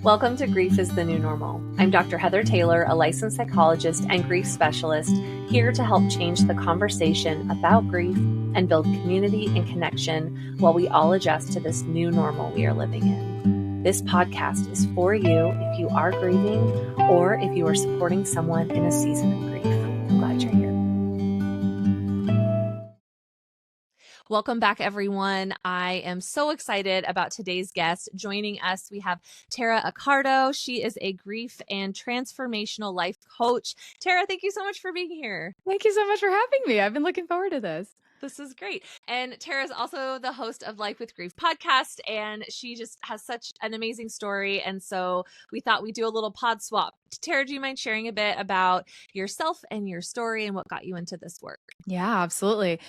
Welcome to Grief is the New Normal. I'm Dr. Heather Taylor, a licensed psychologist and grief specialist, here to help change the conversation about grief and build community and connection while we all adjust to this new normal we are living in. This podcast is for you if you are grieving or if you are supporting someone in a season of grief. I'm glad you're here. Welcome back, everyone. I am so excited about today's guest. Joining us, we have Tara Accardo. She is a grief and transformational life coach. Tara, thank you so much for being here. Thank you so much for having me. I've been looking forward to this. This is great. And Tara is also the host of Life with Grief podcast, and she just has such an amazing story. And so we thought we'd do a little pod swap. Tara, do you mind sharing a bit about yourself and your story and what got you into this work? Yeah, absolutely.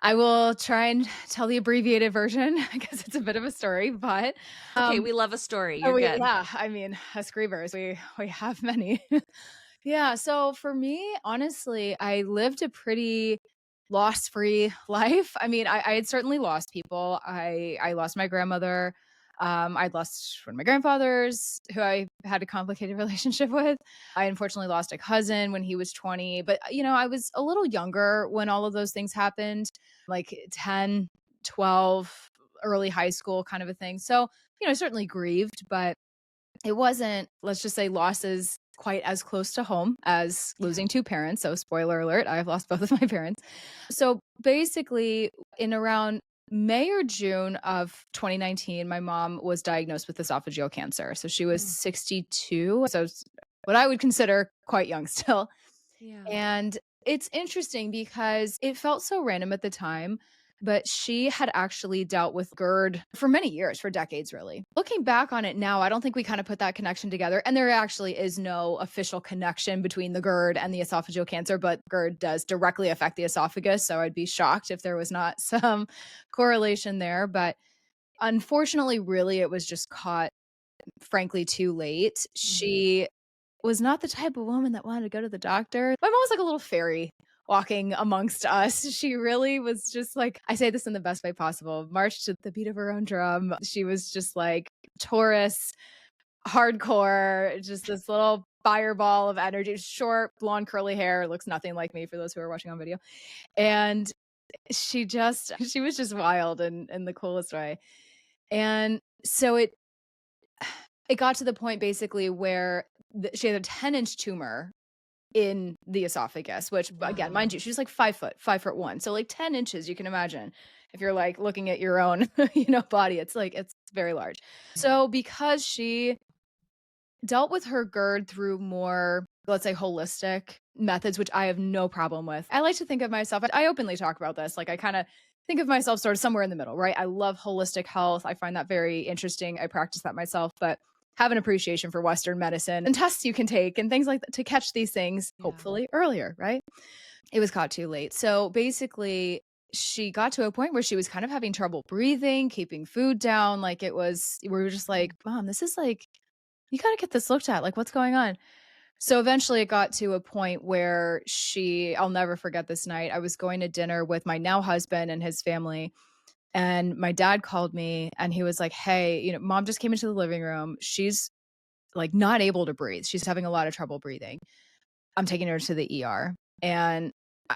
I will try and tell the abbreviated version because it's a bit of a story, but okay, we love a story. You're good. Yeah, I mean, as grievers, we have many. Yeah, so for me, honestly, I lived a pretty loss-free life. I mean, I had certainly lost people. I lost my grandmother. I'd lost one of my grandfathers who I had a complicated relationship with. I unfortunately lost a cousin when he was 20, but I was a little younger when all of those things happened, like 10, 12, early high school kind of a thing. So, I certainly grieved, but it wasn't, let's just say, losses quite as close to home as losing two parents. So spoiler alert, I have lost both of my parents. So basically in around May or June of 2019, my mom was diagnosed with esophageal cancer. So she was 62. So what I would consider quite young still. Yeah. And it's interesting because it felt so random at the time, but she had actually dealt with GERD for many years, for decades, really. Looking back on it now, I don't think we kind of put that connection together. And there actually is no official connection between the GERD and the esophageal cancer, but GERD does directly affect the esophagus. So I'd be shocked if there was not some correlation there. But unfortunately, really, it was just caught, frankly, too late. She was not the type of woman that wanted to go to the doctor. My mom was like a little fairy walking amongst us. She really was just like, I say this in the best way possible, marched to the beat of her own drum. She was just like Taurus, hardcore, just this little fireball of energy, short, blonde, curly hair, looks nothing like me for those who are watching on video. And she was just wild and in the coolest way. And so it got to the point basically where she had a 10-inch tumor in the esophagus, which again, mind you, she's like 5'1". So like 10 inches, you can imagine if you're like looking at your own, body, it's very large. So because she dealt with her GERD through more, let's say, holistic methods, which I have no problem with. I like to think of myself, I openly talk about this. Like I kind of think of myself sort of somewhere in the middle, right? I love holistic health. I find that very interesting. I practice that myself, but have an appreciation for Western medicine and tests you can take and things like that to catch these things, hopefully earlier, right? It was caught too late. So basically, she got to a point where she was kind of having trouble breathing, keeping food down. Like we were just like, Mom, this is like, you got to get this looked at. Like, what's going on? So eventually it got to a point where I'll never forget this night. I was going to dinner with my now husband and his family. And my dad called me and he was like, hey, Mom just came into the living room. She's like not able to breathe. She's having a lot of trouble breathing. I'm taking her to the ER. And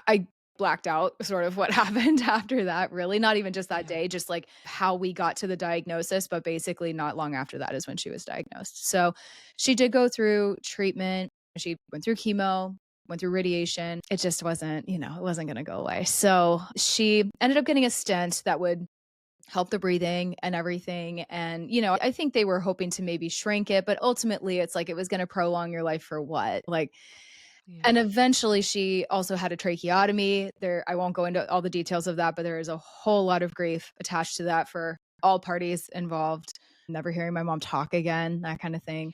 I blacked out sort of what happened after that, really. Not even just that day, just like how we got to the diagnosis. But basically not long after that is when she was diagnosed. So she did go through treatment. She went through chemo, went through radiation. It just wasn't, it wasn't going to go away. So she ended up getting a stent that would help the breathing and everything. And, I think they were hoping to maybe shrink it, but ultimately it's like it was going to prolong your life for what? And eventually she also had a tracheotomy. I won't go into all the details of that, but there is a whole lot of grief attached to that for all parties involved. Never hearing my mom talk again, that kind of thing.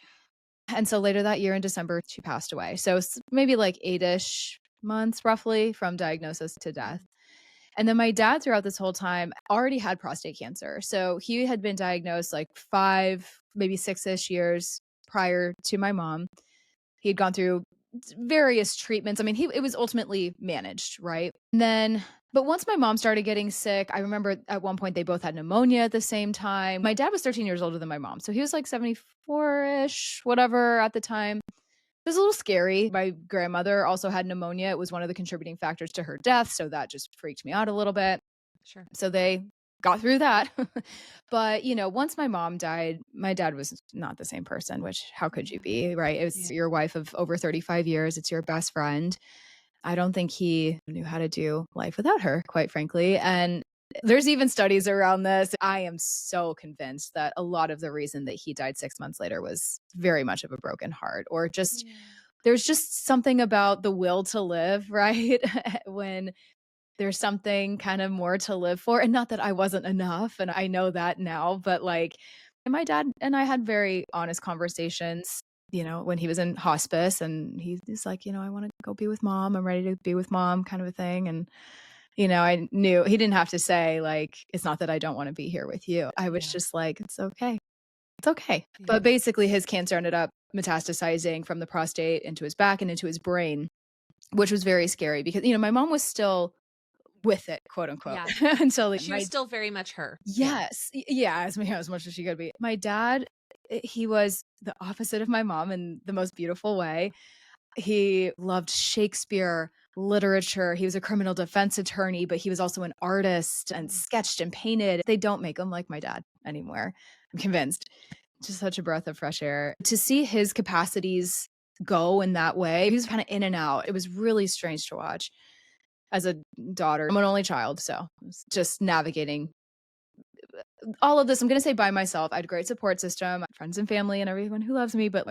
And so later that year in December, she passed away. So maybe like 8-ish months roughly from diagnosis to death. And then my dad throughout this whole time already had prostate cancer. So he had been diagnosed like 5, maybe 6-ish years prior to my mom. He had gone through various treatments. I mean, it was ultimately managed, right? And then But once my mom started getting sick, I remember at one point they both had pneumonia at the same time. My dad was 13 years older than my mom. So he was like 74-ish, whatever at the time. It was a little scary. My grandmother also had pneumonia. It was one of the contributing factors to her death. So that just freaked me out a little bit. Sure. So they got through that. But, once my mom died, my dad was not the same person, which how could you be, right? It was your wife of over 35 years. It's your best friend. I don't think he knew how to do life without her, quite frankly. And there's even studies around this. I am so convinced that a lot of the reason that he died 6 months later was very much of a broken heart, or just there's just something about the will to live, right? When there's something kind of more to live for. And not that I wasn't enough, and I know that now, but like my dad and I had very honest conversations, when he was in hospice, and he's like, I want to go be with mom. I'm ready to be with mom, kind of a thing. And, I knew he didn't have to say, like, it's not that I don't want to be here with you. I was just like, it's okay. It's okay. Yeah. But basically his cancer ended up metastasizing from the prostate into his back and into his brain, which was very scary because, my mom was still with it, quote unquote, until She was still very much her. Yes. Yeah, as much as she could be. My dad, he was the opposite of my mom in the most beautiful way. He loved Shakespeare, literature. He was a criminal defense attorney, but he was also an artist and sketched and painted. They don't make them like my dad anymore. I'm convinced. Just such a breath of fresh air. To see his capacities go in that way, he was kind of in and out. It was really strange to watch. As a daughter, I'm an only child, so just navigating all of this. I'm going to say by myself. I had a great support system, friends and family and everyone who loves me, but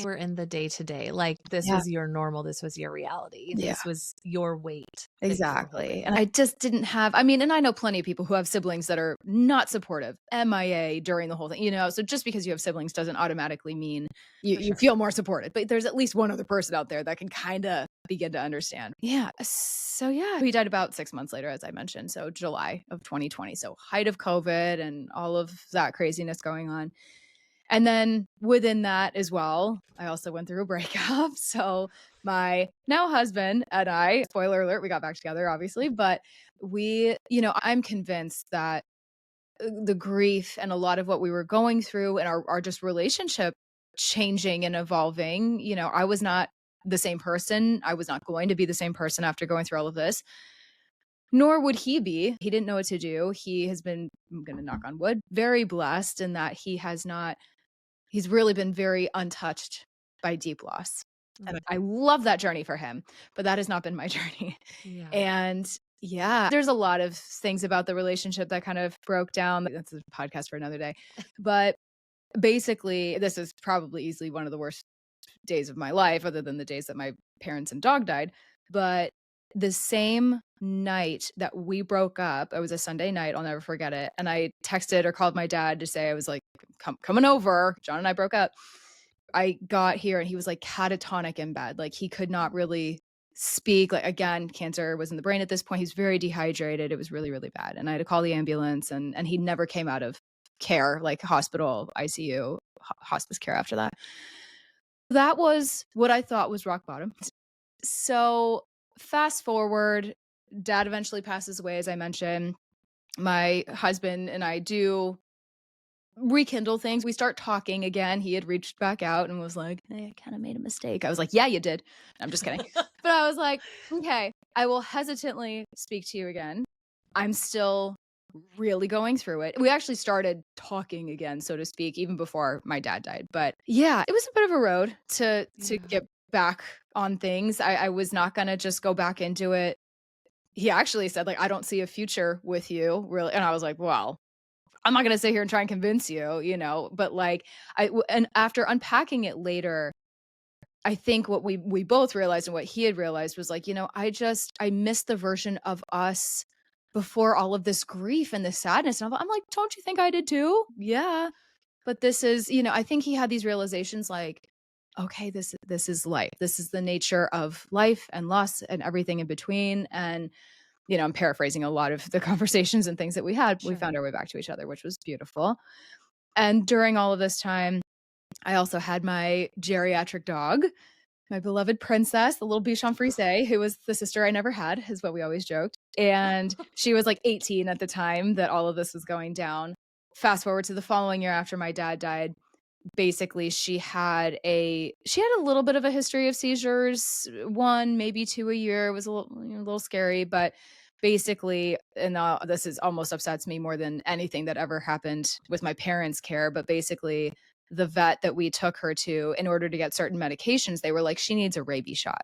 We're in the day to day. Like this was your normal. This was your reality. This was your weight. Exactly. And I just didn't have, and I know plenty of people who have siblings that are not supportive, MIA during the whole thing, so just because you have siblings doesn't automatically mean you feel more supported, but there's at least one other person out there that can kind of begin to understand. Yeah. So he died about 6 months later, as I mentioned. So July of 2020. So height of COVID and all of that craziness going on. And then within that as well, I also went through a breakup. So my now husband and I, spoiler alert, we got back together, obviously, but I'm convinced that the grief and a lot of what we were going through and our just relationship changing and evolving, I was not the same person. I was not going to be the same person after going through all of this. Nor would he be. He didn't know what to do. He has been, I'm going to knock on wood, very blessed in that he's really been very untouched by deep loss. And I love that journey for him, but that has not been my journey. And there's a lot of things about the relationship that kind of broke down. That's a podcast for another day. But basically, this is probably easily one of the worst days of my life, other than the days that my parents and dog died. But the same night that we broke up, it was a Sunday night, I'll never forget it. And I texted or called my dad to say, I was like, coming over. John and I broke up. I got here and he was like catatonic in bed. Like he could not really speak. Like again, cancer was in the brain at this point. He's very dehydrated. It was really, really bad. And I had to call the ambulance and he never came out of care, like hospital, ICU, hospice care after that. That was what I thought was rock bottom. So fast forward, dad eventually passes away, as I mentioned. My husband and I do rekindle things. We start talking again. He had reached back out and was like, hey, I kind of made a mistake. I was like, yeah, you did. I'm just kidding. But I was like, okay, I will hesitantly speak to you again. I'm still really going through it. We actually started talking again, so to speak, even before my dad died. But yeah, it was a bit of a road to get back on things. I was not going to just go back into it. He actually said, like, I don't see a future with you, really. And I was like, well, I'm not going to sit here and try and convince you, but like, and after unpacking it later, I think what we both realized and what he had realized was like, I missed the version of us before all of this grief and this sadness. And I'm like, don't you think I did too? Yeah. But this is, I think he had these realizations like, okay, this is life. This is the nature of life and loss and everything in between. And, I'm paraphrasing a lot of the conversations and things that we had. Sure. We found our way back to each other, which was beautiful. And during all of this time, I also had my geriatric dog. my beloved princess, the little Bichon Frise, who was the sister I never had, is what we always joked. And she was like 18 at the time that all of this was going down. Fast forward to the following year after my dad died. Basically, she had a little bit of a history of seizures, one, maybe two a year. It was a little scary, but basically, and this is almost upsets me more than anything that ever happened with my parents' care, but basically the vet that we took her to in order to get certain medications, they were like, she needs a rabies shot.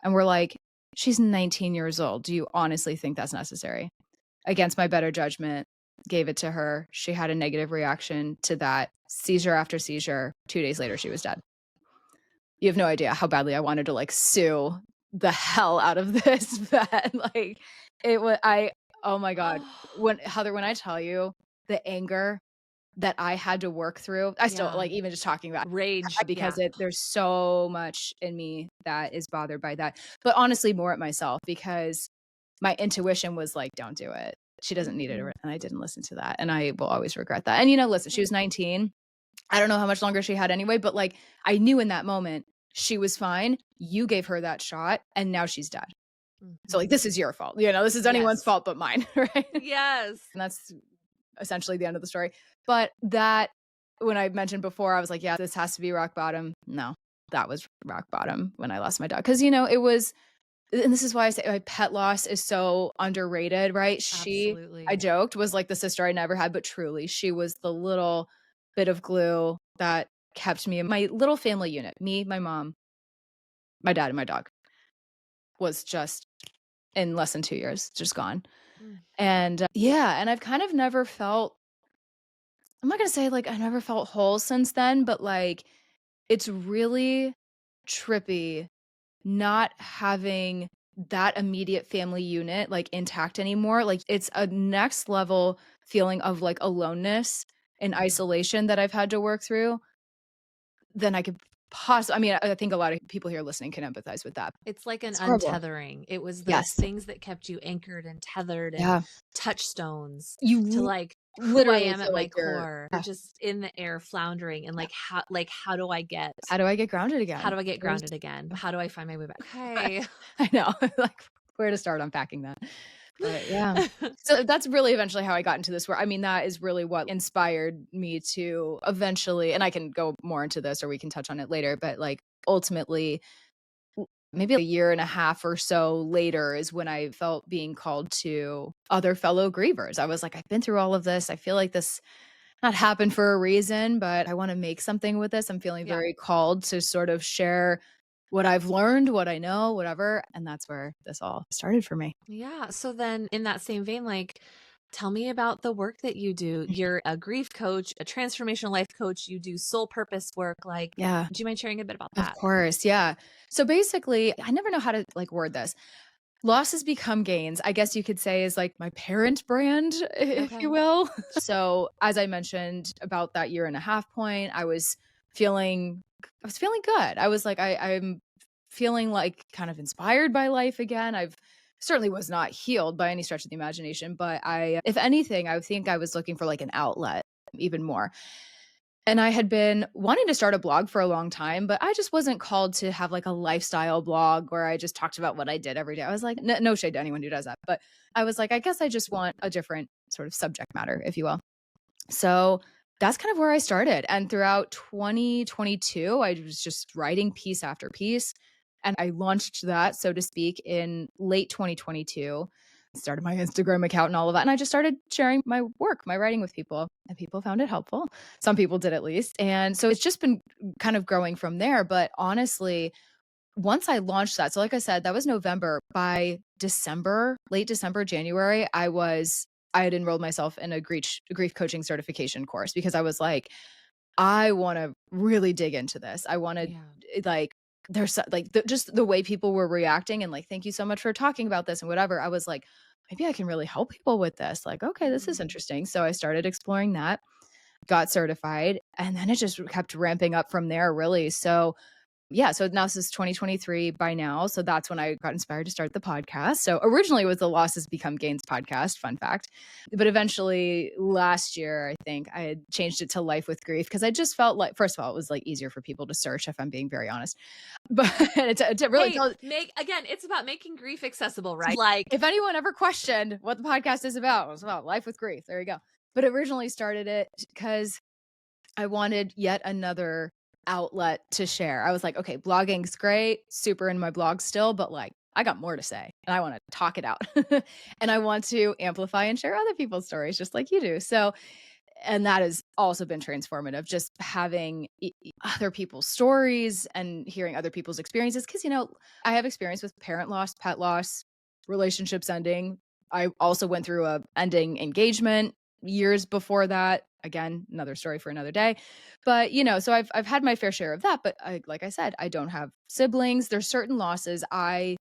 And we're like, she's 19 years old. Do you honestly think that's necessary? Against my better judgment, gave it to her. She had a negative reaction to that. Seizure after seizure. 2 days later, she was dead. You have no idea how badly I wanted to like sue the hell out of this vet. Like it was, oh my God. When Heather, when I tell you the anger that I had to work through, I still like even just talking about rage because there's so much in me that is bothered by that. But honestly, more at myself because my intuition was like, don't do it. She doesn't need it. And I didn't listen to that. And I will always regret that. And, listen, she was 19. I don't know how much longer she had anyway, but like I knew in that moment she was fine. You gave her that shot and now she's dead. So like, this is your fault. This is anyone's fault but mine. Right. Yes. And that's essentially the end of the story. But that, when I mentioned before, I was like, yeah, this has to be rock bottom. No, that was rock bottom when I lost my dog. Cause it was, and this is why I say my pet loss is so underrated, right? Absolutely. I joked, was like the sister I never had, but truly she was the little bit of glue that kept me in my little family unit. Me, my mom, my dad, and my dog was just in less than 2 years, just gone. And and I've kind of never felt, I'm not going to say like I never felt whole since then, but like it's really trippy not having that immediate family unit like intact anymore. Like it's a next level feeling of like aloneness and isolation that I've had to work through than I could possibly. I mean, I think a lot of people here listening can empathize with that. It's like an horrible. untethering. It was those things that kept you anchored and tethered and touchstones You to like who I literally am at feel my like core. You're just in the air floundering and like how do I get grounded again? How do I get grounded again? How do I find my way back? Okay. I know. Like where to start unpacking that. But yeah. So that's really eventually how I got into this work. I mean, that is really what inspired me to eventually, and I can go more into this or we can touch on it later, but like ultimately maybe a year and a half or so later is when I felt being called to other fellow grievers. I was like, I've been through all of this. I feel like this not happened for a reason, but I want to make something with this. I'm feeling very called to sort of share what I've learned, what I know, whatever. And that's where this all started for me. Yeah. So then in that same vein, like, tell me about the work that you do. You're a grief coach, a transformational life coach. You do soul purpose work. Like, do you mind sharing a bit about that? Of course. Yeah. So basically, I never know how to like word this. Losses become gains, I guess you could say, is like my parent brand, if you will. So as I mentioned about that year and a half point, I was feeling good. I was like, I'm feeling like kind of inspired by life again. I've certainly was not healed by any stretch of the imagination, but if anything, I think I was looking for like an outlet even more. And I had been wanting to start a blog for a long time, but I just wasn't called to have like a lifestyle blog where I just talked about what I did every day. I was like, no shade to anyone who does that. But I was like, I guess I just want a different sort of subject matter, if you will. So that's kind of where I started. And throughout 2022, I was just writing piece after piece. And I launched that, so to speak, in late 2022. Started my Instagram account and all of that. And I just started sharing my work, my writing with people, and people found it helpful. Some people did at least. And so it's just been kind of growing from there. But honestly, once I launched that, so like I said, that was November. By December, late December, January, I had enrolled myself in a grief coaching certification course because I was like, I want to really dig into this. I want to like, there's like just the way people were reacting and like, thank you so much for talking about this and whatever. I was like, maybe I can really help people with this. Like, okay, this is interesting. So I started exploring that, got certified, and then it just kept ramping up from there, really. So yeah, so now this is 2023 by now. So that's when I got inspired to start the podcast. So originally it was the Losses Become Gains podcast, fun fact. But eventually last year, I think I had changed it to Life with Grief because I just felt like, first of all, it was like easier for people to search if I'm being very honest. But to really it's about making grief accessible, right? Like, if anyone ever questioned what the podcast is about, it was about life with grief. There you go. But originally started it because I wanted yet another outlet to share. I was like, okay, blogging's great, super in my blog still, but like I got more to say and I want to talk it out. And I want to amplify and share other people's stories just like you do. So, and that has also been transformative, just having other people's stories and hearing other people's experiences. Cause, I have experience with parent loss, pet loss, relationships ending. I also went through a ending engagement years before that. Again, another story for another day. But, so I've had my fair share of that. But like I said, I don't have siblings. There's certain losses I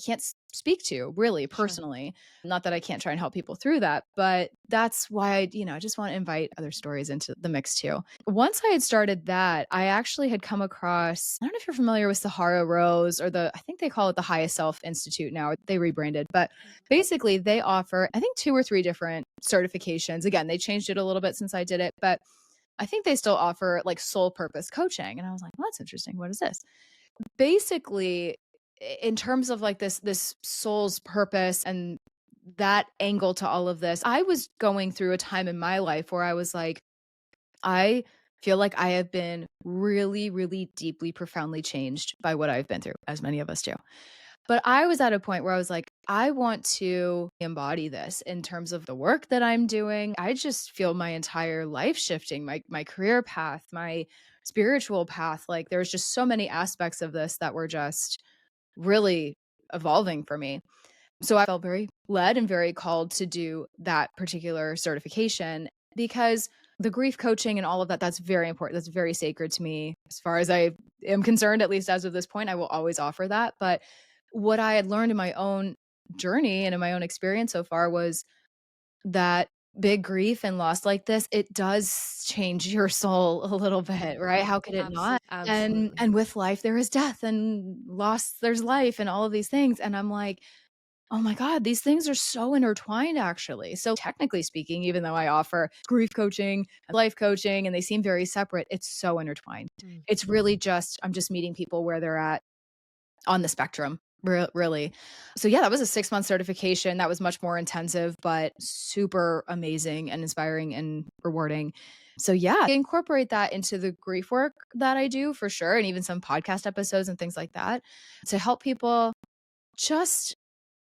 can't speak to really personally. Sure. Not that I can't try and help people through that, but that's why I just want to invite other stories into the mix too. Once I had started that, I actually had come across, I don't know if you're familiar with Sahara Rose or I think they call it the Highest Self Institute now. They rebranded, but basically they offer, I think 2 or 3 different certifications. Again, they changed it a little bit since I did it, but I think they still offer like soul purpose coaching. And I was like, well, that's interesting. What is this? Basically, in terms of like this soul's purpose and that angle to all of this, I was going through a time in my life where I was like, I feel like I have been really, really deeply, profoundly changed by what I've been through, as many of us do. But I was at a point where I was like, I want to embody this in terms of the work that I'm doing. I just feel my entire life shifting, my career path, my spiritual path. Like there's just so many aspects of this that were just really evolving for me. So I felt very led and very called to do that particular certification because the grief coaching and all of that, that's very important. That's very sacred to me. As far as I am concerned, at least as of this point, I will always offer that. But what I had learned in my own journey and in my own experience so far was that big grief and loss like this, it does change your soul a little bit, right? How could it not? Absolutely. And with life, there is death, and loss, there's life, and all of these things. And I'm like, oh my God, these things are so intertwined, actually. So technically speaking, even though I offer grief coaching, life coaching, and they seem very separate, it's so intertwined. It's really just, I'm just meeting people where they're at on the spectrum. Really. So yeah, that was a 6-month certification. That was much more intensive, but super amazing and inspiring and rewarding. So yeah, I incorporate that into the grief work that I do for sure. And even some podcast episodes and things like that to help people just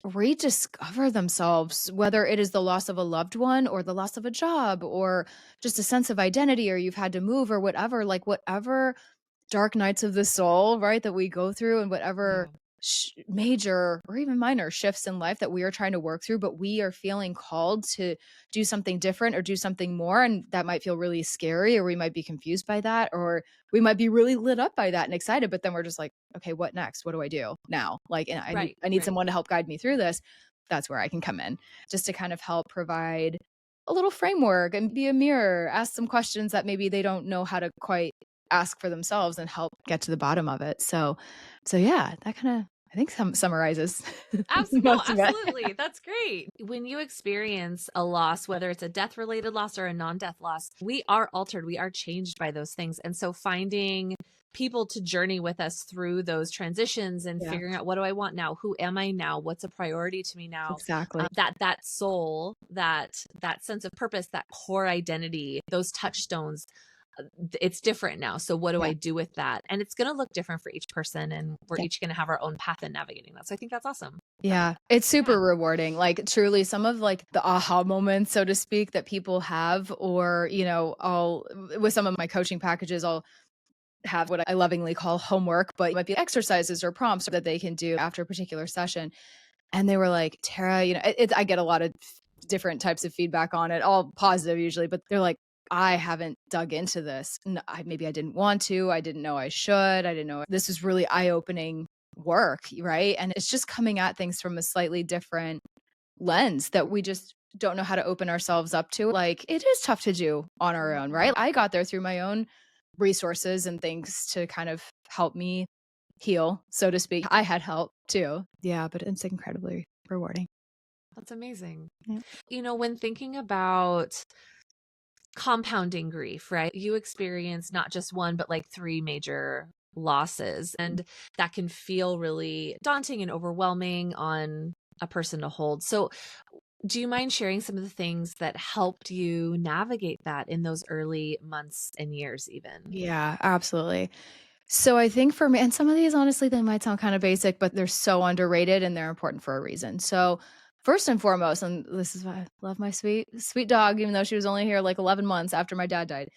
rediscover themselves, whether it is the loss of a loved one or the loss of a job or just a sense of identity, or you've had to move or whatever, like whatever dark nights of the soul, right, that we go through and whatever major or even minor shifts in life that we are trying to work through, but we are feeling called to do something different or do something more. And that might feel really scary, or we might be confused by that, or we might be really lit up by that and excited, but then we're just like, okay, what next? What do I do now? Like, and I need someone to help guide me through this. That's where I can come in, just to kind of help provide a little framework and be a mirror, ask some questions that maybe they don't know how to quite ask for themselves, and help get to the bottom of it. So yeah, that kind of, I think, summarizes. Absolutely. That's great. When you experience a loss, whether it's a death related loss or a non-death loss, we are altered. We are changed by those things. And so finding people to journey with us through those transitions and figuring out, what do I want now? Who am I now? What's a priority to me now? Exactly. That soul, that sense of purpose, that core identity, those touchstones, it's different now. So what do I do with that? And it's going to look different for each person, and we're each going to have our own path in navigating that. So I think that's awesome. Yeah, it's super rewarding. Like truly some of like the aha moments, so to speak, that people have, or, with some of my coaching packages, I'll have what I lovingly call homework, but it might be exercises or prompts that they can do after a particular session. And they were like, Tara, I get a lot of different types of feedback on it, all positive usually, but they're like, I haven't dug into this. Maybe I didn't want to. I didn't know I should. I didn't know this was really eye-opening work, right? And it's just coming at things from a slightly different lens that we just don't know how to open ourselves up to. Like, it is tough to do on our own, right? I got there through my own resources and things to kind of help me heal, so to speak. I had help too. Yeah, but it's incredibly rewarding. That's amazing. Yeah. When thinking about compounding grief, right? You experience not just one, but like three major losses. And that can feel really daunting and overwhelming on a person to hold. So, do you mind sharing some of the things that helped you navigate that in those early months and years, even? Yeah, absolutely. So I think for me, and some of these, honestly, they might sound kind of basic, but they're so underrated and they're important for a reason. So first and foremost, and this is why I love my sweet, sweet dog, even though she was only here like 11 months after my dad died,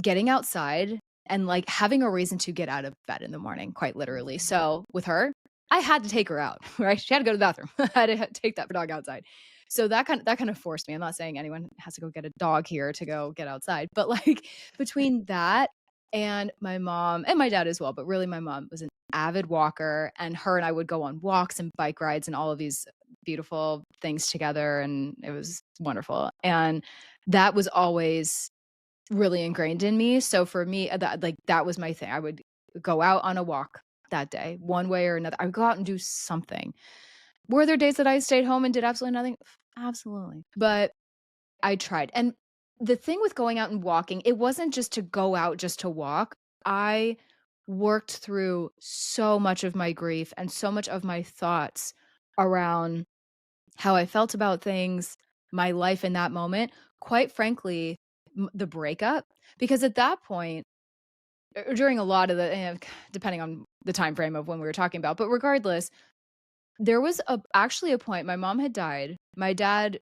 getting outside and like having a reason to get out of bed in the morning, quite literally. So with her, I had to take her out, right? She had to go to the bathroom. I had to take that dog outside. So that kind of forced me. I'm not saying anyone has to go get a dog here to go get outside, but like between that and my mom and my dad as well, but really my mom was an avid walker, and her and I would go on walks and bike rides and all of these beautiful things together, and it was wonderful. And that was always really ingrained in me. So for me, that was my thing. I would go out on a walk that day, one way or another. I would go out and do something. Were there days that I stayed home and did absolutely nothing? Absolutely. But I tried. And the thing with going out and walking, it wasn't just to go out just to walk. I worked through so much of my grief and so much of my thoughts around how I felt about things, my life in that moment, quite frankly, the breakup, because at that point, during a lot of the depending on the time frame of when we were talking about, but regardless, there was actually a point my mom had died. My dad,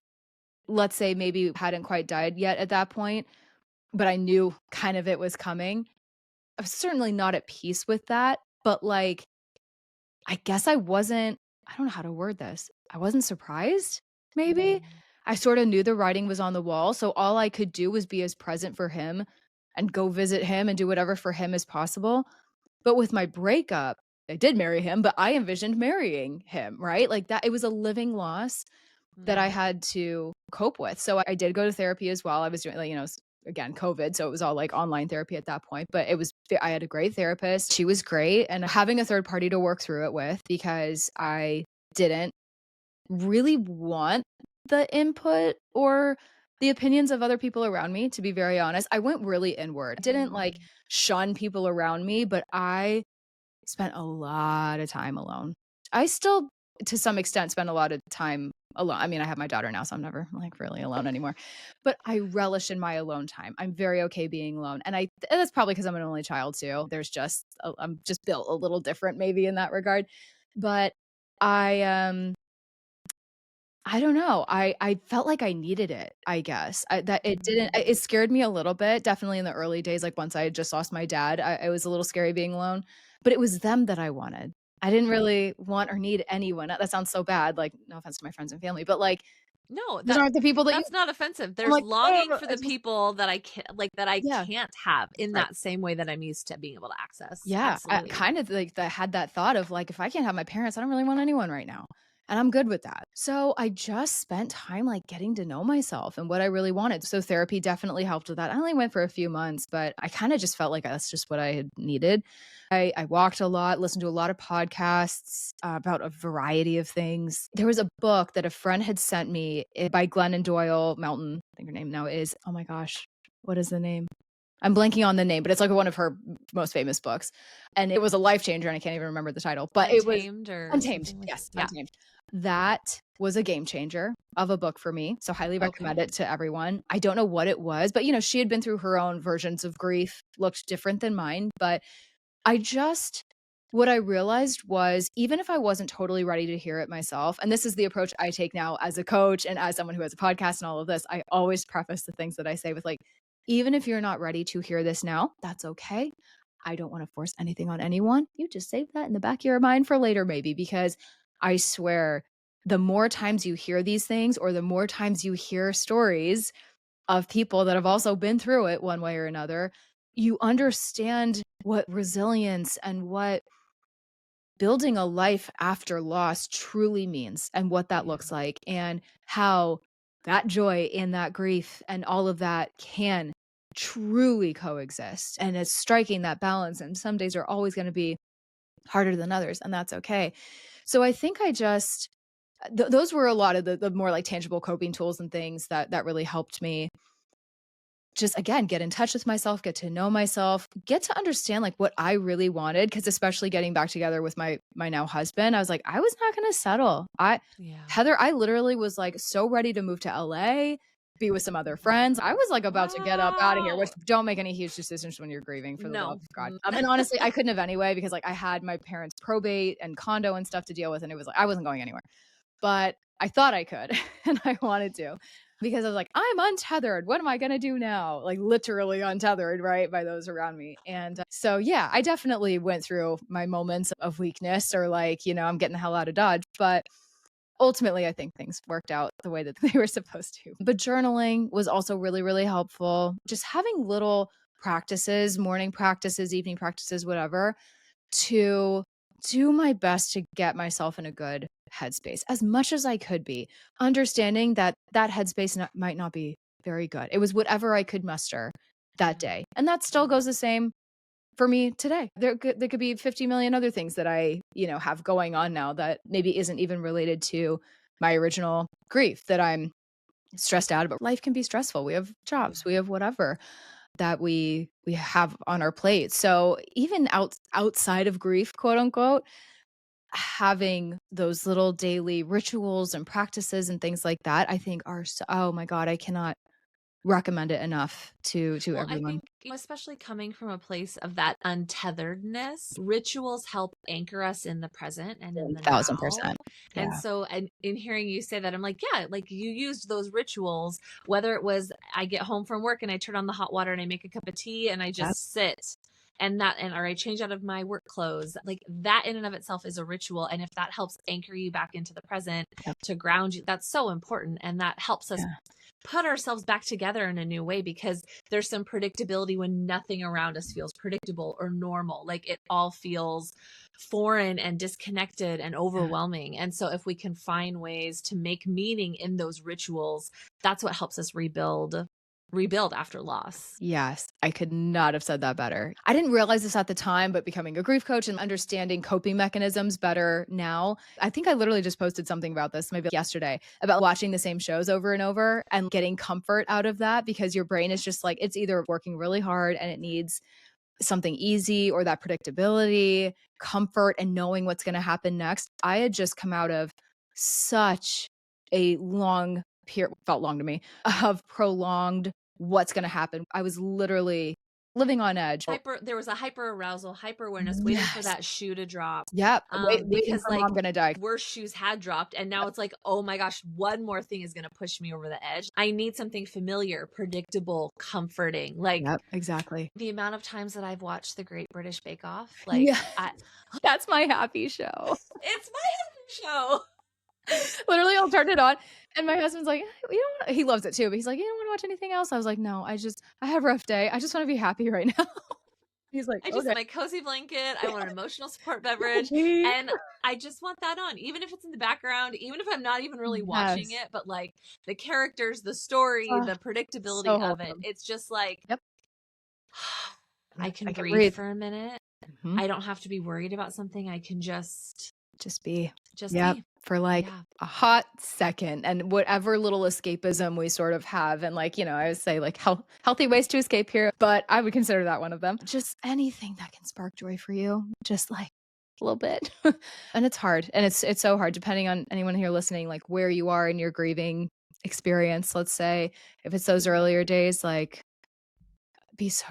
let's say, maybe hadn't quite died yet at that point, but I knew kind of it was coming. I was certainly not at peace with that, but like I guess I don't know how to word this. I wasn't surprised, maybe? Mm. I sorta knew the writing was on the wall, so all I could do was be as present for him and go visit him and do whatever for him as possible. But with my breakup, I did marry him, but I envisioned marrying him, right? Like that, it was a living loss that I Mm. had to cope with. So I did go to therapy as well. I was doing like, again, COVID. So it was all like online therapy at that point, but I had a great therapist. She was great. And having a third party to work through it with, because I didn't really want the input or the opinions of other people around me, to be very honest. I went really inward. I didn't like Mm. shun people around me, but I spent a lot of time alone. I still, to some extent, spend a lot of time alone. I mean, I have my daughter now, so I'm never like really alone anymore. But I relish in my alone time. I'm very okay being alone, and that's probably because I'm an only child too. I'm just built a little different, maybe in that regard. But I I don't know. I felt like I needed it, I guess. That it didn't Mm. it scared me a little bit, definitely in the early days, like, once I had just lost my dad, it was a little scary being alone, but it was them that I wanted. I didn't really want or need anyone. That sounds so bad, like, no offense to my friends and family, but, like, No, those aren't the people that you that's not offensive. I'm There's like, longing "Oh," for I the just people that I yeah, can't have in right. that same way that I'm used to being able to access. Yeah, I Absolutely. kind of like that had that thought of like, if I can't have my parents, I don't really want anyone right now. And I'm good with that. So I just spent time like getting to know myself and what I really wanted. So therapy definitely helped with that. I only went for a few months, but I kind of just felt like that's just what I had needed. I walked a lot, listened to a lot of podcasts about a variety of things. There was a book that a friend had sent me by Glennon Doyle Melton. I think her name now is, oh my gosh, what is the name? I'm blanking on the name, but it's like one of her most famous books, and it was a life changer, and I can't even remember the title, but it was Untamed or Untamed, something like that. yes, Yeah. Untamed. That was a game changer of a book for me, so highly recommend Okay. it to everyone. I don't know what it was, but, she had been through her own versions of grief, looked different than mine, but I just what I realized was even if I wasn't totally ready to hear it myself, and this is the approach I take now as a coach and as someone who has a podcast and all of this, I always preface the things that I say with like, even if you're not ready to hear this now, that's okay. I don't want to force anything on anyone. You just save that in the back of your mind for later, maybe, because I swear the more times you hear these things or the more times you hear stories of people that have also been through it one way or another, you understand what resilience and what building a life after loss truly means and what that Yeah. looks like and how that joy and that grief and all of that can truly coexist. And it's striking that balance. And some days are always going to be harder than others, and that's okay. So I think I just those were a lot of the more like tangible coping tools and things that really helped me just again get in touch with myself, get to know myself, get to understand like what I really wanted. Cause especially getting back together with my now husband, I was like, I was not gonna settle. Yeah. Heather, I literally was like so ready to move to LA, be with some other friends. I was like about to get up out of here, which Wow. don't make any huge decisions when you're grieving, for the love No. of God. And honestly, I couldn't have anyway, because like I had my parents' probate and condo and stuff to deal with, and it was like I wasn't going anywhere. But I thought I could and I wanted to, because I was like, I'm untethered. What am I going to do now? Like literally untethered, right? By those around me. And so, yeah, I definitely went through my moments of weakness, or like, I'm getting the hell out of Dodge. But ultimately, I think things worked out the way that they were supposed to. But journaling was also really, really helpful. Just having little practices, morning practices, evening practices, whatever, to do my best to get myself in a good headspace as much as I could be, understanding that that headspace might not be very good. It was whatever I could muster that Yeah. day. And that still goes the same for me today. There could be 50 million other things that I, have going on now that maybe isn't even related to my original grief that I'm stressed out about. Life can be stressful. We have jobs, we have whatever that we have on our plate. So even outside of grief, quote unquote, having those little daily rituals and practices and things like that, I think are so, oh my God, I cannot recommend it enough to Well, I everyone. think, especially coming from a place of that untetheredness, rituals help anchor us in the present and in the now. 1000%. And Yeah. so, and in hearing you say that, I'm like, yeah, like you used those rituals, whether it was I get home from work and I turn on the hot water and I make a cup of tea and I Yep. just sit, or I change out of my work clothes, like that in and of itself is a ritual. And if that helps anchor you back into the present, Yep. to ground you, that's so important. And that helps us Yeah. put ourselves back together in a new way, because there's some predictability when nothing around us feels predictable or normal. Like it all feels foreign and disconnected and Yeah. overwhelming. And so if we can find ways to make meaning in those rituals, that's what helps us rebuild after loss. Yes, I could not have said that better. I didn't realize this at the time, but becoming a grief coach and understanding coping mechanisms better now. I think I literally just posted something about this maybe yesterday, about watching the same shows over and over and getting comfort out of that, because your brain is just like, it's either working really hard and it needs something easy, or that predictability, comfort, and knowing what's going to happen next. I had just come out of such a long period, felt long to me, of prolonged what's going to happen. I was literally living on edge. There was a hyper arousal, hyper awareness, waiting for Yes. that shoe to drop. Yep. Waiting Because for like mom gonna die. worst shoes had dropped, and now it's like, oh my gosh, one more thing is going to push me over the edge. I need something familiar, predictable, comforting. Like Yep, exactly. the amount of times that I've watched The Great British Bake Off, like Yeah. That's my happy show. it's my show. Literally, I'll turn it on, and my husband's like, "You don't wanna," he loves it too, but he's like, "You don't wanna watch anything else?" I was like, "No, I have a rough day. I just wanna be happy right now." He's like, I just "Okay." my cozy blanket. I want an emotional support beverage. Please. And I just want that on, even if it's in the background, even if I'm not even really watching Yes. it, but like the characters, the story, Oh, the predictability so of it. wholesome. It's just like, Yep. I Yeah, can I can breathe breathe. for a minute. Mhm. I don't have to be worried about something. I can Just be. just Yep, be. for, like, Yeah. a hot second, and whatever little escapism we sort of have, and, like, I would say, like, healthy ways to escape here, but I would consider that one of them. Just anything that can spark joy for you, just, like, a little bit. And it's hard, and it's so hard depending on anyone here listening, like, where you are in your grieving experience, let's say. If it's those earlier days, like, be so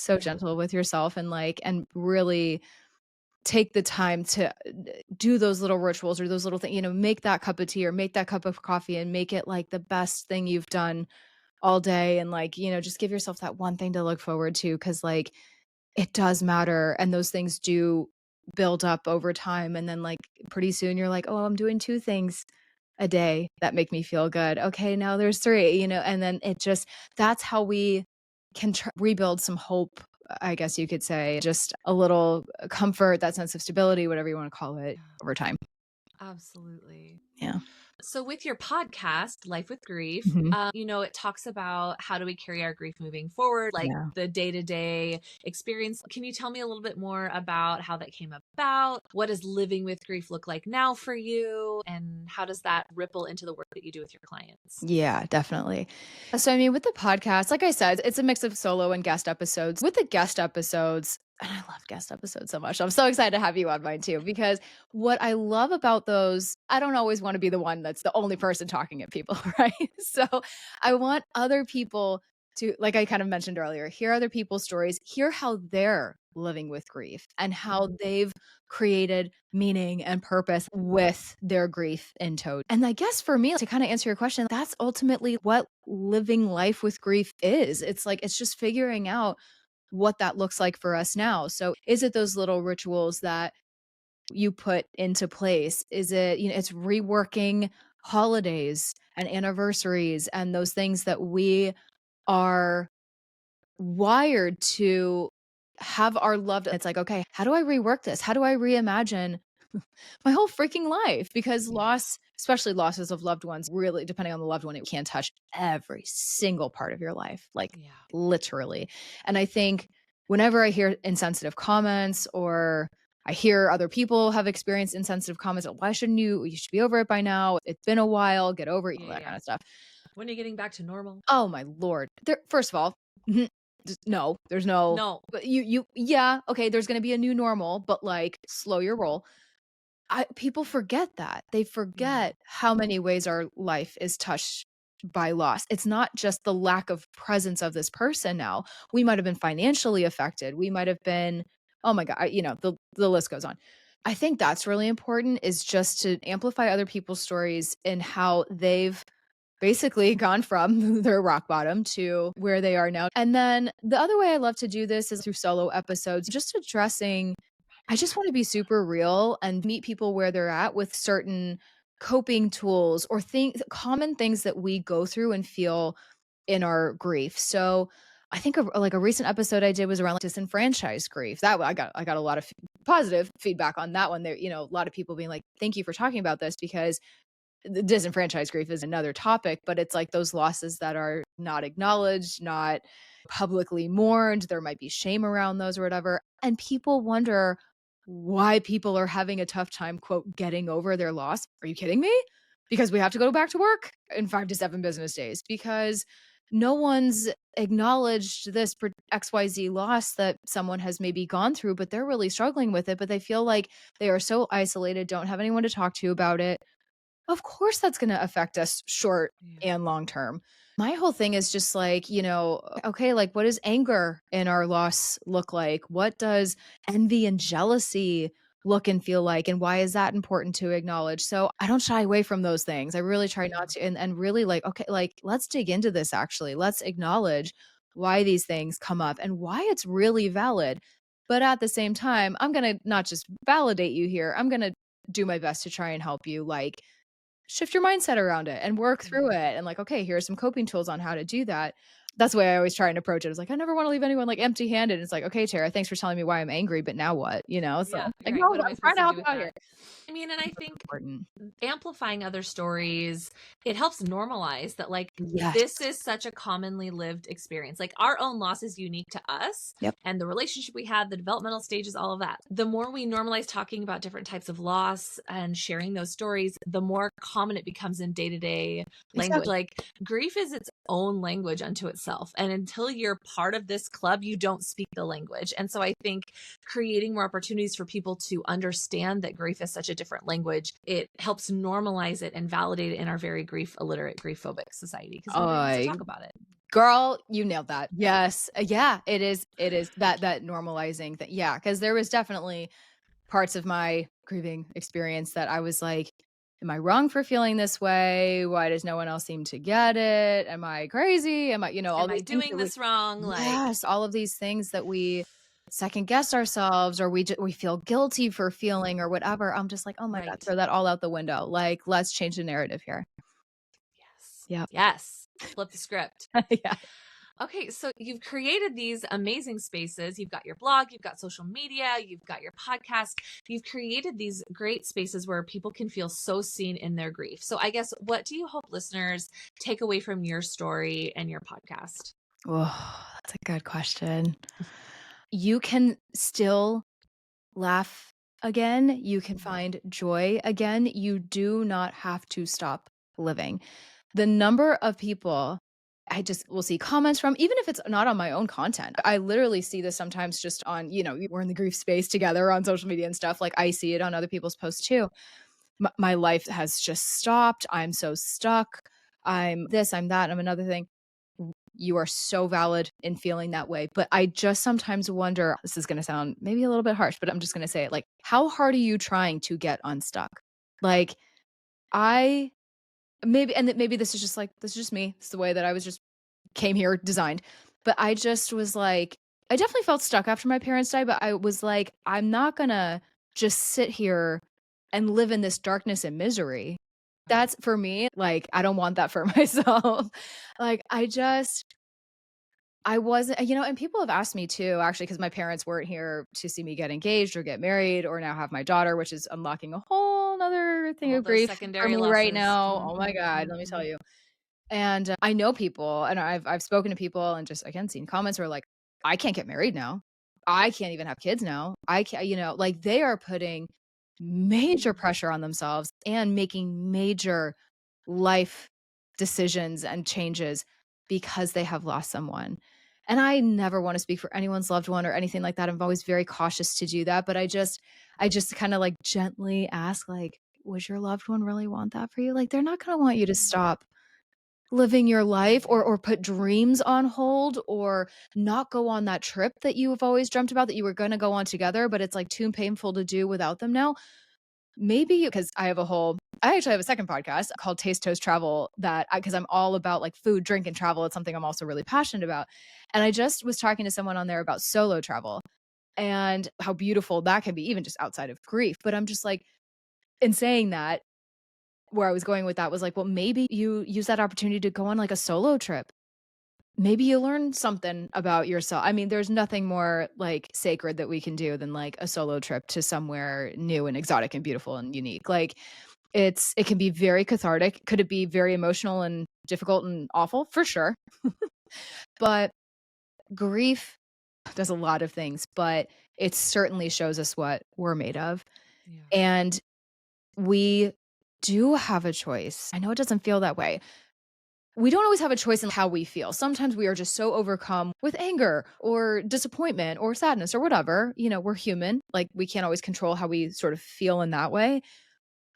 Yeah. gentle with yourself, and, like, and really take the time to do those little rituals or those little things, make that cup of tea or make that cup of coffee and make it like the best thing you've done all day. And like, just give yourself that one thing to look forward to. Cause like it does matter. And those things do build up over time. And then like pretty soon you're like, oh, I'm doing two things a day that make me feel good. Okay, now there's three, and then that's how we can rebuild some hope, I guess you could say, just a little comfort, that sense of stability, whatever you want to call it, over time. Absolutely. Yeah. So with your podcast, Life with Grief, Mhm. it talks about how do we carry our grief moving forward, like Yeah. the day-to-day experience. Can you tell me a little bit more about how that came about? What does living with grief look like now for you? And how does that ripple into the work that you do with your clients? Yeah, definitely. So, I mean, with the podcast, like I said, it's a mix of solo and guest episodes. With the guest episodes, and I love guest episodes so much. I'm so excited to have you on mine too, because what I love about those, I don't always want to be the one that's the only person talking at people, right? So I want other people to, like I kind of mentioned earlier, hear other people's stories, hear how they're living with grief and how they've created meaning and purpose with their grief in tow. And I guess for me, to kind of answer your question, that's ultimately what living life with grief is. It's like, it's just figuring out what that looks like for us now. So is it those little rituals that you put into place? Is it, it's reworking holidays and anniversaries and those things that we are wired to have our loved. It's like, okay, how do I rework this? How do I reimagine my whole freaking life? Because loss, especially losses of loved ones, really, depending on the loved one, it can touch every single part of your life, like Yeah. literally. And I think whenever I hear insensitive comments or I hear other people have experienced insensitive comments, why shouldn't you? You should be over it by now. It's been a while. Get over it. All that kind of stuff. When are you getting back to normal? Oh my lord. There, first of all, no, there's no. No. But yeah, okay, there's gonna be a new normal, but like slow your roll. People forget that. They forget how many ways our life is touched by loss. It's not just the lack of presence of this person now. We might have been financially affected. We might have been, oh my God, the list goes on. I think that's really important, is just to amplify other people's stories and how they've basically gone from their rock bottom to where they are now. And then the other way I love to do this is through solo episodes, just addressing, I just want to be super real and meet people where they're at with certain coping tools or common things that we go through and feel in our grief. So I think like a recent episode I did was around like disenfranchised grief. That I got a lot of positive feedback on that one. There, a lot of people being like, "Thank you for talking about this," because the disenfranchised grief is another topic, but it's like those losses that are not acknowledged, not publicly mourned. There might be shame around those or whatever. And people wonder why people are having a tough time, quote, getting over their loss. Are you kidding me? Because we have to go back to work in 5 to 7 business days because no one's acknowledged this XYZ loss that someone has maybe gone through, but they're really struggling with it. But they feel like they are so isolated, don't have anyone to talk to about it. Of course, that's gonna affect us short and long term. My whole thing is just like, okay, like what does anger in our loss look like? What does envy and jealousy look and feel like? And why is that important to acknowledge? So I don't shy away from those things. I really try not to and really like, okay, like let's dig into this actually. Let's acknowledge why these things come up and why it's really valid. But at the same time, I'm gonna not just validate you here. I'm gonna do my best to try and help you like shift your mindset around it and work through it and like, okay, here are some coping tools on how to do that. That's the way I always try and approach it. It's like, I never want to leave anyone like empty handed. It's like, okay, Tara, thanks for telling me why I'm angry, but now what? So Yeah, like, right. no, What am I I'm trying supposed to to help do you with out that? here. I mean, and I think Important. amplifying other stories, it helps normalize that, like, Yes. this is such a commonly lived experience. Like, our own loss is unique to us. Yep. And the relationship we had, the developmental stages, all of that. The more we normalize talking about different types of loss and sharing those stories, the more common it becomes in day-to-day language. Exactly. Like, grief is its own language unto itself. And until you're part of this club, you don't speak the language. And so I think creating more opportunities for people to understand that grief is such a different language, it helps normalize it and validate it in our very grief illiterate, grief phobic society because nobody wants to talk about it. Girl, you nailed that. Yes. Yeah, it is that normalizing thing. Yeah, because there was definitely parts of my grieving experience that I was like, am I wrong for feeling this way? Why does no one else seem to get it? Am I crazy? Am I, all Am I these things doing that we, this wrong? Like, yes, all of these things that we second guess ourselves or we feel guilty for feeling or whatever. I'm just like, oh my God, right. throw that all out the window. Like, let's change the narrative here. Yes. Yeah. Yes. Flip the script. Yeah. Okay, so you've created these amazing spaces. You've got your blog, you've got social media, you've got your podcast. You've created these great spaces where people can feel so seen in their grief. So I guess, what do you hope listeners take away from your story and your podcast? Oh, that's a good question. You can still laugh again. You can find joy again. You do not have to stop living. The number of people I just will see comments from, even if it's not on my own content. I literally see this sometimes just on, we're in the grief space together on social media and stuff. Like I see it on other people's posts too. My life has just stopped. I'm so stuck. I'm this, I'm that, I'm another thing. You are so valid in feeling that way. But I just sometimes wonder, this is going to sound maybe a little bit harsh, but I'm just going to say it, like, how hard are you trying to get unstuck? Like, I maybe this is just me. It's the way that I was just came here designed. But I just was like, I definitely felt stuck after my parents died, but I was like, I'm not gonna just sit here and live in this darkness and misery. That's for me, like, I don't want that for myself. Like, I wasn't, and people have asked me too, actually, because my parents weren't here to see me get engaged or get married or now have my daughter, which is unlocking a whole nother thing All of those grief for secondary me right losses. now. Oh my God, let me tell you. And I know people, and I've spoken to people, and just again seen comments where like, I can't get married now. I can't even have kids now. I can't, like they are putting major pressure on themselves and making major life decisions and changes because they have lost someone. And I never want to speak for anyone's loved one or anything like that. I'm always very cautious to do that. But I just kind of like gently ask, like, would your loved one really want that for you? Like, they're not going to want you to stop living your life or put dreams on hold or not go on that trip that you have always dreamt about that you were going to go on together, but it's like too painful to do without them now. Maybe because I actually have a second podcast called Taste Toast Travel because I'm all about like food, drink, and travel. It's something I'm also really passionate about. And I just was talking to someone on there about solo travel and how beautiful that can be, even just outside of grief. But I'm just like, in saying that, where I was going with that was like, well, maybe you use that opportunity to go on like a solo trip. Maybe you learn something about yourself. I mean, there's nothing more like sacred that we can do than like a solo trip to somewhere new and exotic and beautiful and unique. Like it can be very cathartic. Could it be very emotional and difficult and awful? For sure. But grief does a lot of things, but it certainly shows us what we're made of. Yeah. And we do have a choice. I know it doesn't feel that way. We don't always have a choice in how we feel. Sometimes we are just so overcome with anger or disappointment or sadness or whatever. We're human. Like we can't always control how we sort of feel in that way.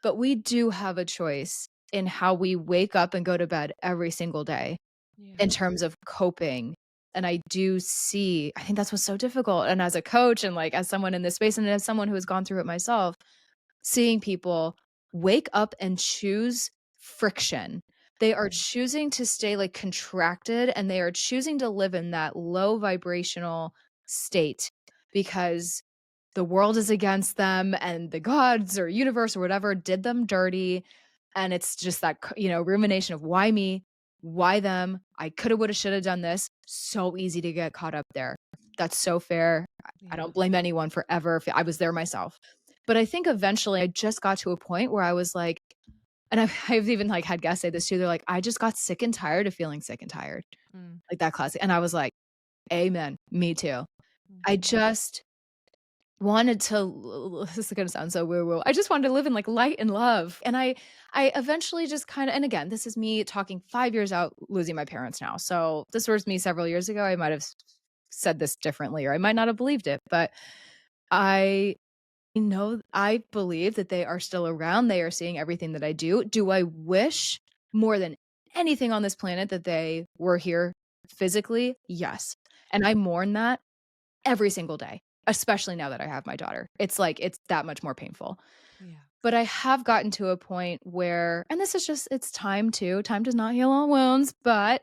But we do have a choice in how we wake up and go to bed every single day in terms of coping. And I think that's what's so difficult. And as a coach and like as someone in this space and as someone who has gone through it myself, seeing people wake up and choose friction. They are choosing to stay like contracted and they are choosing to live in that low vibrational state because the world is against them and the gods or universe or whatever did them dirty. And it's just that, rumination of why me? Why them? I coulda, woulda, shoulda done this. So easy to get caught up there. That's so fair. I don't blame anyone for ever. I was there myself. But I think eventually I just got to a point where I was like, and I've even like had guests say this too. They're like, I just got sick and tired of feeling sick and tired. Like that classic. And I was like, amen. Me too. I just wanted to, this is going to sound so woo-woo. I just wanted to live in like light and love. And I eventually just kind of, and again, this is me talking 5 years out, losing my parents now. So this was me several years ago. I might have said this differently, or I might not have believed it, but I believe that they are still around. They are seeing everything that I do. Do I wish more than anything on this planet that they were here physically? Yes. And I mourn that every single day, especially now that I have my daughter. It's like, it's that much more painful. Yeah. But I have gotten to a point where, and this is just, it's time too. Time does not heal all wounds. But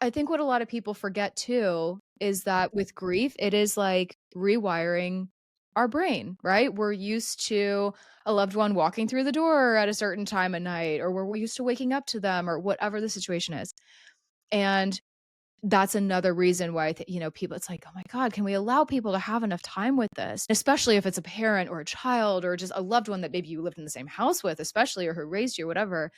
I think what a lot of people forget too is that with grief, it is like rewiring our brain, right? We're used to a loved one walking through the door at a certain time of night, or we're used to waking up to them, or whatever the situation is. And that's another reason why people, it's like, oh my God, can we allow people to have enough time with this? Especially if it's a parent or a child or just a loved one that maybe you lived in the same house with, especially, or who raised you, whatever.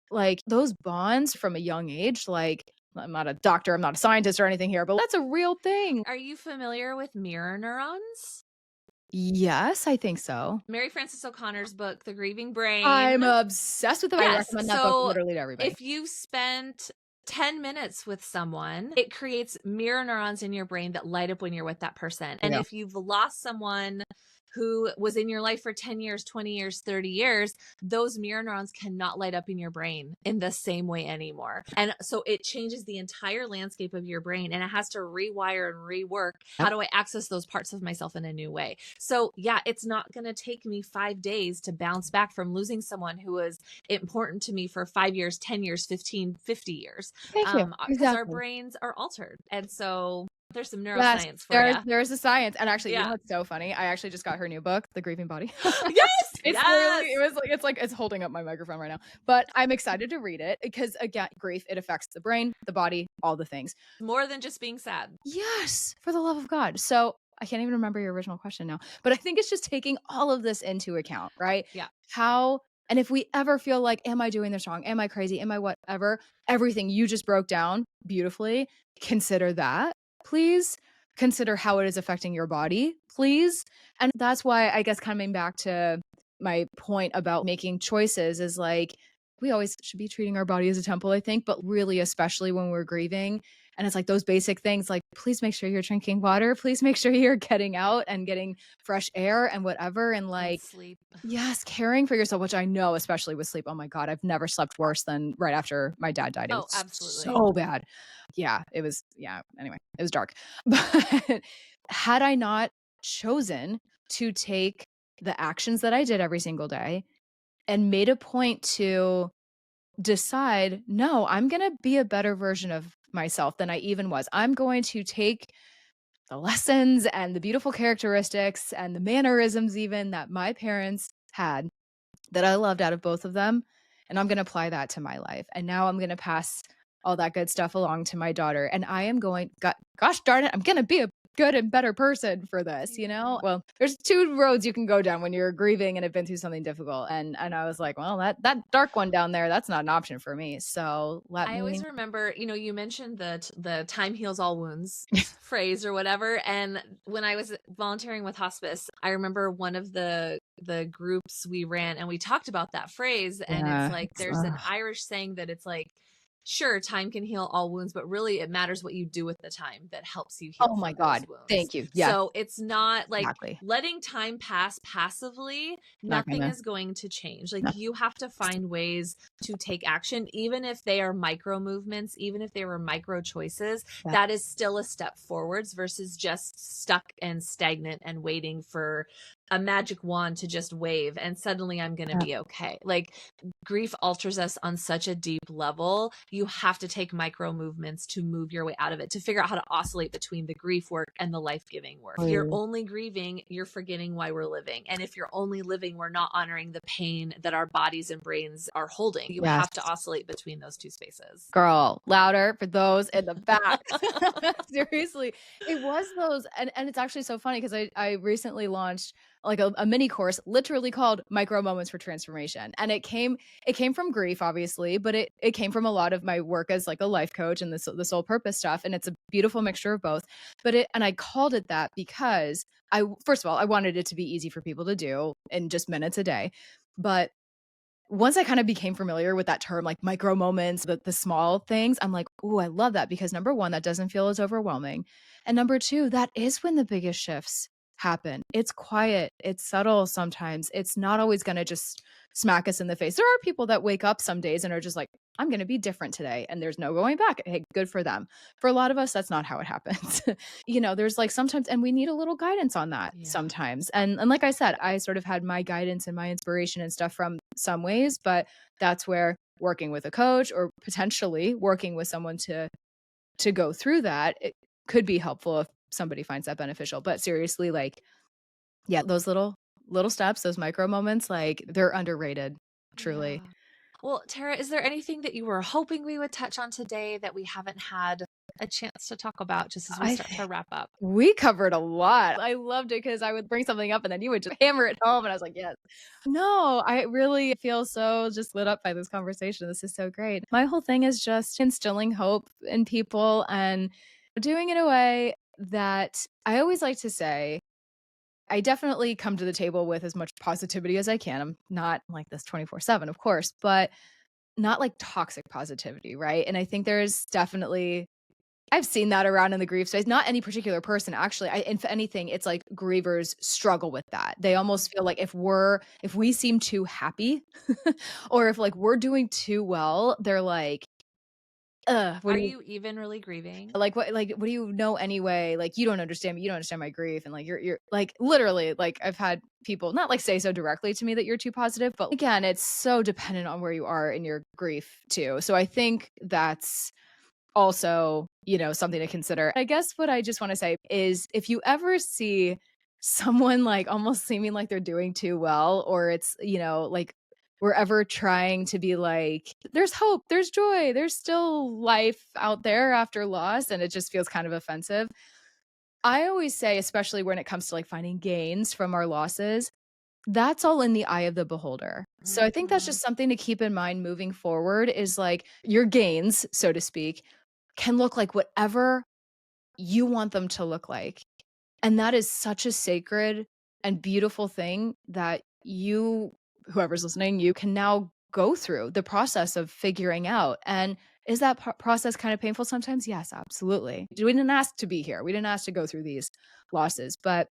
Like those bonds from a young age, like I'm not a doctor, I'm not a scientist or anything here, but that's a real thing. Are you familiar with mirror neurons? Yes, I think so. Mary Frances O'Connor's book, The Grieving Brain. I'm obsessed with it. I Yes. recommend that book literally to everybody. If you spent 10 minutes with someone, it creates mirror neurons in your brain that light up when you're with that person. And if you've lost someone who was in your life for 10 years, 20 years, 30 years, those mirror neurons cannot light up in your brain in the same way anymore. And so it changes the entire landscape of your brain, and it has to rewire and rework. How do I access those parts of myself in a new way? So yeah, it's not going to take me 5 days to bounce back from losing someone who was important to me for 5 years, 10 years, 15, 50 years. Thank you. Because our brains are altered. And so there's some neuroscience for you. There's a science. And actually, you know what's so funny? I actually just got her new book, The Grieving Body. Yes! It's holding up my microphone right now. But I'm excited to read it because, again, grief, it affects the brain, the body, all the things. More than just being sad. Yes, for the love of God. So I can't even remember your original question now. But I think it's just taking all of this into account, right? Yeah. And if we ever feel like, am I doing this wrong? Am I crazy? Am I whatever? Everything you just broke down beautifully, consider that. Please consider how it is affecting your body, please. And that's why, I guess, coming back to my point about making choices is like, we always should be treating our body as a temple, I think, but really, especially when we're grieving. And it's like those basic things, like, please make sure you're drinking water. Please make sure you're getting out and getting fresh air and whatever. And like, and sleep. Yes, caring for yourself, which I know, especially with sleep. Oh my God, I've never slept worse than right after my dad died. It was absolutely so bad. Yeah, it was. Yeah. Anyway, it was dark. But had I not chosen to take the actions that I did every single day and made a point to decide, no, I'm going to be a better version of myself than I even was. I'm going to take the lessons and the beautiful characteristics and the mannerisms even that my parents had that I loved out of both of them. And I'm going to apply that to my life. And now I'm going to pass all that good stuff along to my daughter. And I am going, gosh darn it, I'm going to be a good and better person for this, you know? Well, there's two roads you can go down when you're grieving and have been through something difficult. And I was like, well, that dark one down there, that's not an option for me. So I always remember, you mentioned the time heals all wounds phrase or whatever. And when I was volunteering with hospice, I remember one of the groups we ran and we talked about that phrase. And it's like, there's an Irish saying that it's like, sure, time can heal all wounds, but really it matters what you do with the time that helps you heal. Oh my God. Thank you. Yeah. So it's not like letting time pass passively. Nothing is going to change. Like you have to find ways to take action, even if they are micro movements, even if they were micro choices, that is still a step forwards versus just stuck and stagnant and waiting for a magic wand to just wave and suddenly I'm going to be okay. Like grief alters us on such a deep level. You have to take micro movements to move your way out of it, to figure out how to oscillate between the grief work and the life-giving work. If you're only grieving, you're forgetting why we're living. And if you're only living, we're not honoring the pain that our bodies and brains are holding. You have to oscillate between those two spaces. Girl, louder for those in the back. Seriously, it was those. And it's actually so funny because I recently launched like a mini course literally called Micro Moments for Transformation. And it came from grief, obviously, but it came from a lot of my work as like a life coach and the soul purpose stuff. And it's a beautiful mixture of both. And I called it that because first of all, I wanted it to be easy for people to do in just minutes a day. But once I kind of became familiar with that term, like micro moments, the small things, I'm like, oh, I love that because number one, that doesn't feel as overwhelming. And number two, that is when the biggest shifts happen. It's quiet. It's subtle sometimes. It's not always going to just smack us in the face. There are people that wake up some days and are just like, I'm going to be different today. And there's no going back. Hey, good for them. For a lot of us, that's not how it happens. There's like sometimes, and we need a little guidance on that sometimes. And like I said, I sort of had my guidance and my inspiration and stuff from some ways, but that's where working with a coach or potentially working with someone to go through that, it could be helpful if somebody finds that beneficial. But seriously, like, yeah, those little steps, those micro moments, like they're underrated, truly. Well, Tara, is there anything that you were hoping we would touch on today that we haven't had a chance to talk about just as we I start to wrap up? We covered a lot. I loved it because I would bring something up and then you would just hammer it home. And I was like, yes. No, I really feel so just lit up by this conversation. This is so great. My whole thing is just instilling hope in people and doing it in a way that I always like to say, I definitely come to the table with as much positivity as I can. I'm not like this 24/7, of course, but not like toxic positivity, right? And I think there's definitely I've seen that around in the grief space. Not any particular person, actually. If anything, it's like grievers struggle with that. They almost feel like if we seem too happy, or if like we're doing too well, they're like, what Are do you you even really grieving? what do you know anyway? Like you don't understand me. You don't understand my grief, and like you're like literally like I've had people not like say so directly to me that you're too positive, but again, it's so dependent on where you are in your grief too. So I think that's also, something to consider. I guess what I just want to say is if you ever see someone like almost seeming like they're doing too well, or it's, like we're ever trying to be like, there's hope, there's joy, there's still life out there after loss, and it just feels kind of offensive. I always say, especially when it comes to like finding gains from our losses, that's all in the eye of the beholder. So I think that's Mhm. just something to keep in mind moving forward is like your gains, so to speak, can look like whatever you want them to look like. And that is such a sacred and beautiful thing that whoever's listening, you can now go through the process of figuring out. And is that process kind of painful sometimes? Yes, absolutely. We didn't ask to be here. We didn't ask to go through these losses, but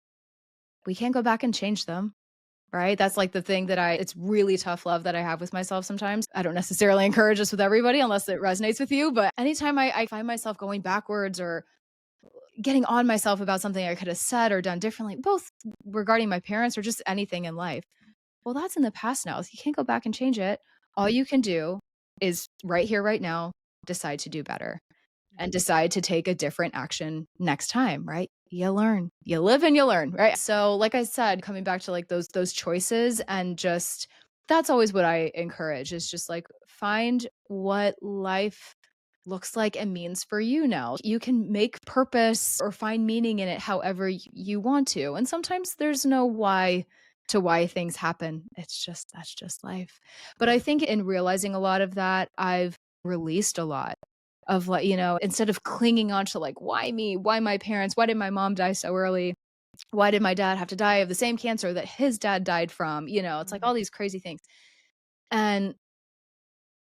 we can't go back and change them. Right? That's like the thing that it's really tough love that I have with myself sometimes. I don't necessarily encourage this with everybody unless it resonates with you. But anytime I find myself going backwards or getting on myself about something I could have said or done differently, both regarding my parents or just anything in life, well, that's in the past now. So you can't go back and change it. All you can do is right here, right now, decide to do better and decide to take a different action next time, right? You learn. You live and you learn, right? So like I said, coming back to like those choices and just that's always what I encourage is just like find what life looks like and means for you now. You can make purpose or find meaning in it however you want to. And sometimes there's no why things happen. That's just life. But I think in realizing a lot of that, I've released a lot of like, instead of clinging on to like, why me? Why my parents? Why did my mom die so early? Why did my dad have to die of the same cancer that his dad died from? It's like all these crazy things. And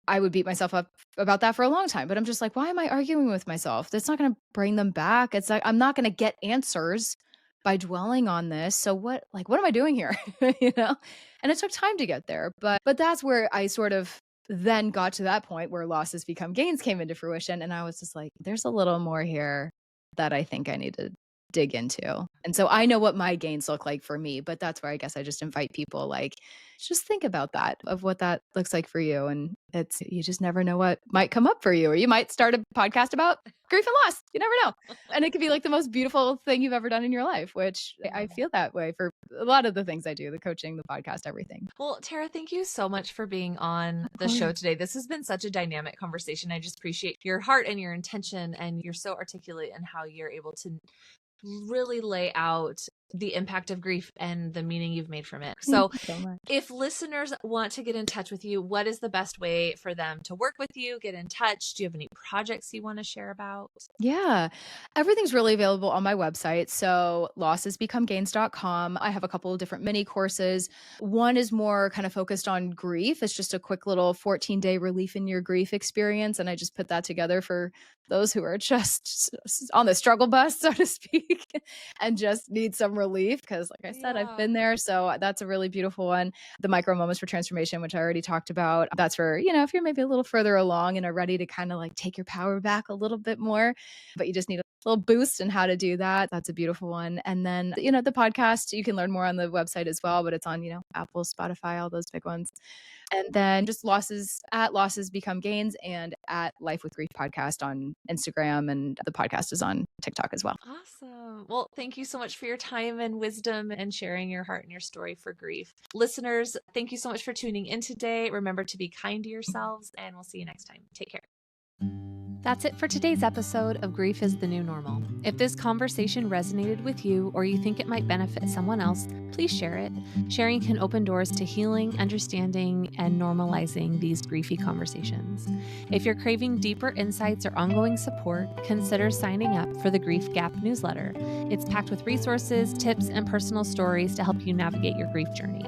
I would beat myself up about that for a long time, but I'm just like, why am I arguing with myself? That's not going to bring them back. It's like, I'm not going to get answers by dwelling on this. So what am I doing here? you know? And it took time to get there, but that's where I sort of then got to that point where losses become gains came into fruition. And I was just like, there's a little more here that I think I need to dig into. And so I know what my gains look like for me, but that's where I guess I just invite people like, just think about that of what that looks like for you. And you just never know what might come up for you, or you might start a podcast about grief and loss. You never know. And it could be like the most beautiful thing you've ever done in your life, which I feel that way for a lot of the things I do, the coaching, the podcast, everything. Well, Tara, thank you so much for being on the show today. This has been such a dynamic conversation. I just appreciate your heart and your intention, and you're so articulate in how you're able to really lay out the impact of grief and the meaning you've made from it. Thank So you so much. if listeners want to get in touch with you, what is the best way for them to work with you, get in touch? Do you have any projects you want to share about? Yeah. Everything's really available on my website. So lossesbecomegains.com. I have a couple of different mini courses. One is more kind of focused on grief. It's just a quick little 14-day relief in your grief experience. And I just put that together for those who are just on the struggle bus, so to speak, and just need some relief. Because like I said, I've been there. So that's a really beautiful one. The micro moments for transformation, which I already talked about. That's for, if you're maybe a little further along and are ready to kind of like take your power back a little bit more, but you just need a little boost in how to do that. That's a beautiful one. And then, the podcast, you can learn more on the website as well, but it's on, Apple, Spotify, all those big ones. And then just losses become gains and at Life with Grief podcast on Instagram. And the podcast is on TikTok as well. Awesome. Well, thank you so much for your time and wisdom and sharing your heart and your story for grief. Listeners, thank you so much for tuning in today. Remember to be kind to yourselves, and we'll see you next time. Take care. That's it for today's episode of Grief is the New Normal. If this conversation resonated with you or you think it might benefit someone else, please share it. Sharing can open doors to healing, understanding, and normalizing these griefy conversations. If you're craving deeper insights or ongoing support, consider signing up for the Grief Gap newsletter. It's packed with resources, tips, and personal stories to help you navigate your grief journey.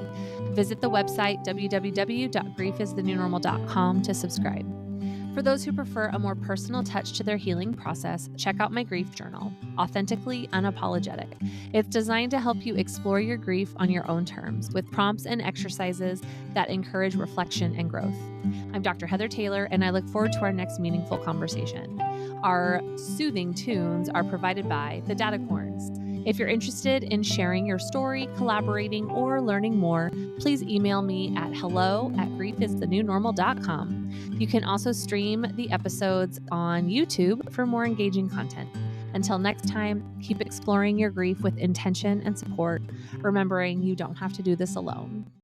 Visit the website www.griefisthenewnormal.com to subscribe. For those who prefer a more personal touch to their healing process, check out my grief journal, Authentically Unapologetic. It's designed to help you explore your grief on your own terms with prompts and exercises that encourage reflection and growth. I'm Dr. Heather Taylor, and I look forward to our next meaningful conversation. Our soothing tunes are provided by the Datacorns. If you're interested in sharing your story, collaborating, or learning more, please email me at hello@griefisthenewnormal.com. You can also stream the episodes on YouTube for more engaging content. Until next time, keep exploring your grief with intention and support, remembering you don't have to do this alone.